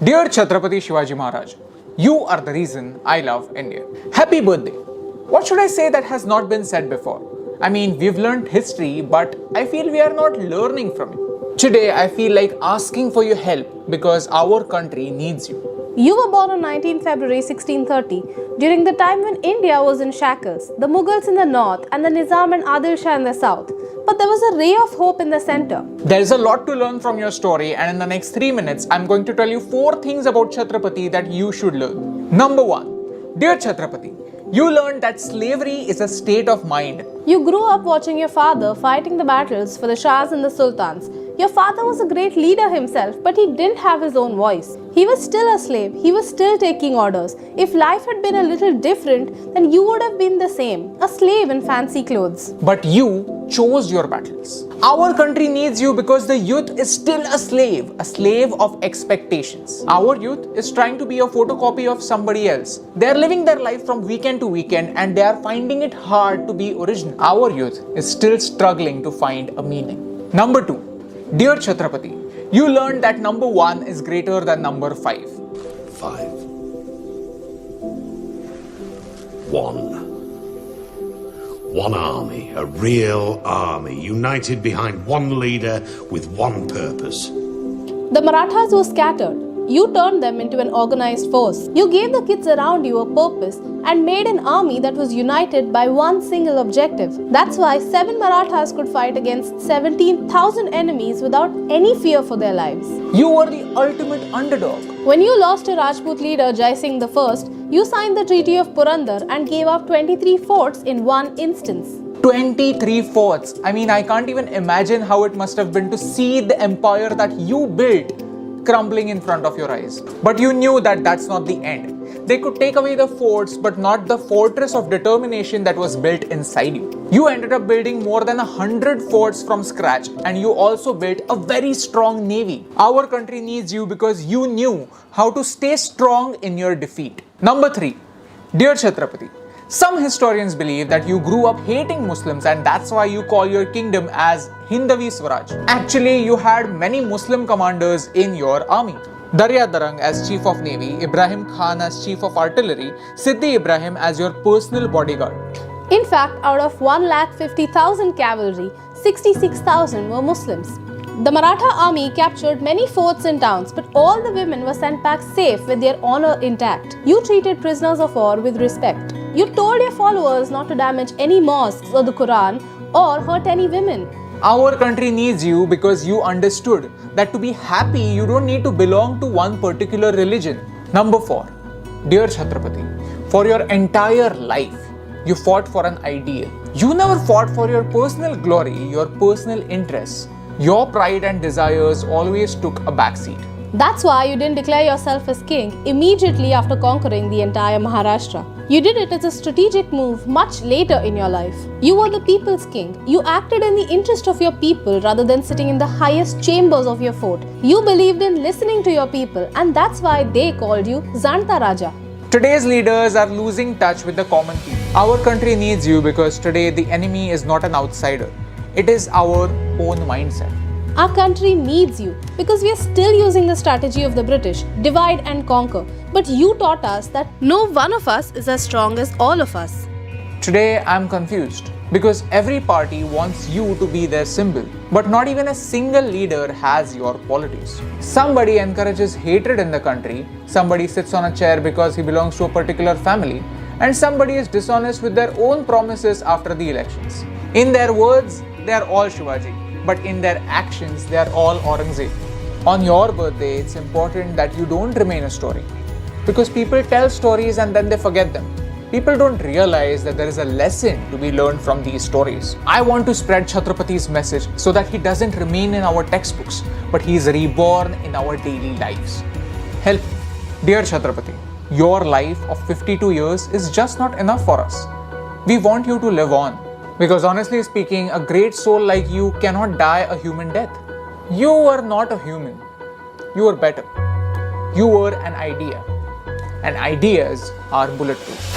Dear Chhatrapati Shivaji Maharaj, you are the reason I love India. Happy birthday. What should I say that has not been said before? I mean, we've learned history, but I feel we are not learning from it. Today, I feel like asking for your help because our country needs you. You were born on 19 February 1630, during the time when India was in shackles, the Mughals in the north and the Nizam and Adil Shah in the south. But there was a ray of hope in the center. There is a lot to learn from your story, and in the next 3 minutes, I'm going to tell you 4 things about Chhatrapati that you should learn. Number 1. Dear Chhatrapati, you learned that slavery is a state of mind. You grew up watching your father fighting the battles for the Shahs and the Sultans. Your father was a great leader himself, but he didn't have his own voice. He was still a slave. He was still taking orders. If life had been a little different, then you would have been the same, a slave in fancy clothes. But you chose your battles. Our country needs you because the youth is still a slave of expectations. Our youth is trying to be a photocopy of somebody else. They are living their life from weekend to weekend and they are finding it hard to be original. Our youth is still struggling to find a meaning. Number 2. Dear Chhatrapati, you learned that number 1 is greater than number 5. 5. 1. One army, a real army, united behind one leader with one purpose. The Marathas were scattered. You turned them into an organized force. You gave the kids around you a purpose and made an army that was united by one single objective. That's why 7 Marathas could fight against 17,000 enemies without any fear for their lives. You were the ultimate underdog. When you lost to Rajput leader Jai Singh I, you signed the Treaty of Purandar and gave up 23 forts in one instance. 23 forts. I mean, I can't even imagine how it must have been to see the empire that you built crumbling in front of your eyes. But you knew that that's not the end. They could take away the forts, but not the fortress of determination that was built inside you. You ended up building more than 100 forts from scratch, and you also built a very strong navy. Our country needs you because you knew how to stay strong in your defeat. Number 3. Dear Chhatrapati, some historians believe that you grew up hating Muslims and that's why you call your kingdom as Hindavi Swaraj. Actually, you had many Muslim commanders in your army. Darya Darang as Chief of Navy, Ibrahim Khan as Chief of Artillery, Siddhi Ibrahim as your personal bodyguard. In fact, out of 150,000 cavalry, 66,000 were Muslims. The Maratha army captured many forts and towns, but all the women were sent back safe with their honor intact. You treated prisoners of war with respect. You told your followers not to damage any mosques or the Quran or hurt any women. Our country needs you because you understood that to be happy, you don't need to belong to one particular religion. Number 4. Dear Chhatrapati, for your entire life, you fought for an ideal. You never fought for your personal glory, your personal interests. Your pride and desires always took a backseat. That's why you didn't declare yourself as king immediately after conquering the entire Maharashtra. You did it as a strategic move much later in your life. You were the people's king. You acted in the interest of your people rather than sitting in the highest chambers of your fort. You believed in listening to your people, and that's why they called you Zanta Raja. Today's leaders are losing touch with the common people. Our country needs you because today the enemy is not an outsider. It is our own mindset. Our country needs you because we are still using the strategy of the British, divide and conquer. But you taught us that no one of us is as strong as all of us. Today I'm confused because every party wants you to be their symbol, but not even a single leader has your qualities. Somebody encourages hatred in the country, somebody sits on a chair because he belongs to a particular family, and somebody is dishonest with their own promises after the elections. In their words, they are all Shivaji, but in their actions, they are all Aurangzeb. On your birthday, it's important that you don't remain a story. Because people tell stories and then they forget them. People don't realize that there is a lesson to be learned from these stories. I want to spread Chhatrapati's message so that he doesn't remain in our textbooks, but he is reborn in our daily lives. Help me. Dear Chhatrapati, your life of 52 years is just not enough for us. We want you to live on. Because honestly speaking, a great soul like you cannot die a human death. You were not a human. You were better. You were an idea. And ideas are bulletproof.